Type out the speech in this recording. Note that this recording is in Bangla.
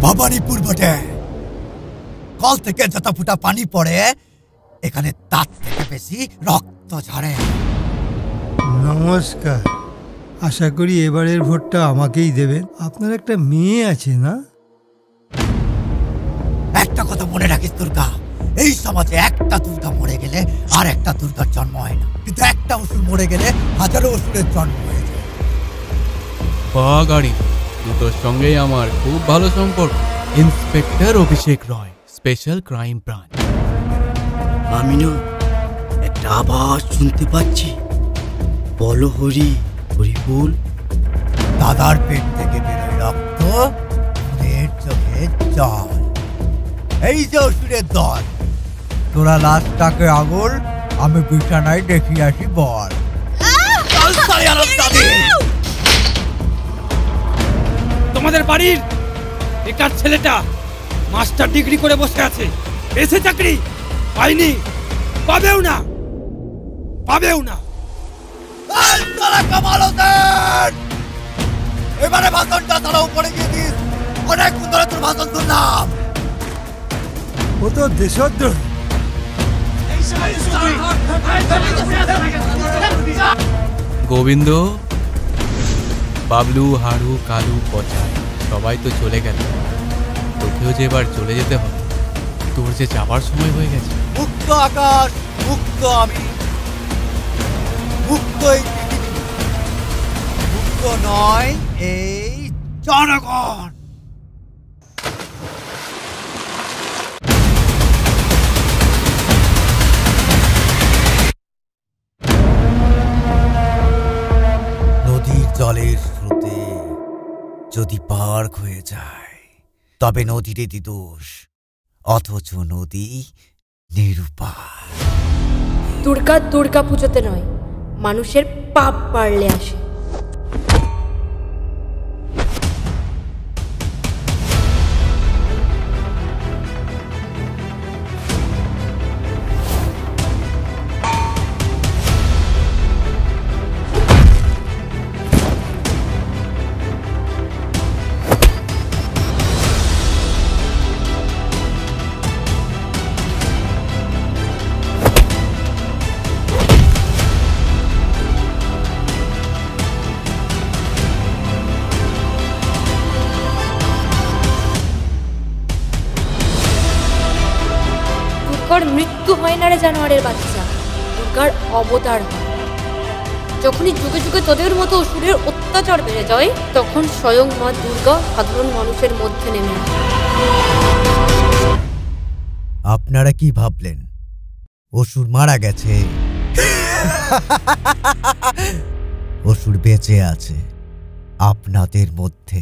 ভবানীপুর বটে। কল থেকে যত ফুটা পানি পড়ে এখানে তার থেকে বেশি রক্ত ঝরে। নমস্কার, আশা করি এবারের ভোটটা আমাকেই দেবেন। আপনার একটা মেয়ে আছে না? একটা কথা মনে রাখিস দুর্গা, এই সমাজে একটা দুর্গা মরে গেলে আর একটা দুর্গার জন্ম হয় না, কিন্তু একটা অসুর মরে গেলে হাজারো অসুরের জন্ম হয়ে যায়। গাড়ি দুটোর সঙ্গেই আমার খুব ভালো সম্পর্ক। ইন্সপেক্টর অভিষেক রয়, স্পেশাল ক্রাইম ব্রাঞ্চ। আমি না একটা আওয়াজ শুনতে পাচ্ছি, বলো হরি হরি বল। দাদার পেট থেকে বেরোয় রক্ত, মেয়ের চোখে জল। এই যে অসুরের দল, তোরা লাশটাকে আগুল, আমি বিছানায় দেখিয়ে আসি বল। তোমাদের বাড়ির বেকার ছেলেটা মাস্টার ডিগ্রি করে বসে আছে, পেয়েছে চাকরি, পাইনি, পাবেও না, পাবেও না। এবারে ভাষণটা তারা উপরে গিয়ে দিস, অনেক ধরে তোর ভাষণ শুনলাম। ও তো দেশদ্রোহী। গোবিন্দ, বাবলু, হাড়ু, কালু, পচা সবাই তো চলে গেল, তোকেও যে এবার চলে যেতে হবে। তোর যে যাবার সময় হয়ে গেছে। মুক্ত আকাশ, মুক্ত আমি, মুক্ত এই পৃথিবী, মুক্ত নয় এই জনগণ। নদীর জলের স্রোতে যদি পার্ক হয়ে যায় তবে নদীর দোষ, অথচ নদী নিরুপায়। দুর্গা দুর্গা পুজোতে নয়, মানুষের পাপ বাড়লে আসে। দুর্গার মৃত্যু হয় না রে জানোয়ারের বাচ্চা, দুর্গার অবতার হয়। যখনই যুগে যুগে তোদের মতো অসুরের অত্যাচার বেড়ে যায়, তখন স্বয়ং মা দুর্গা সাধারণ মানুষের মধ্যে নেমে আসে। আপনারা কি ভাবলেন অসুর মারা গেছে? অসুর বেঁচে আছে আপনাদের মধ্যে।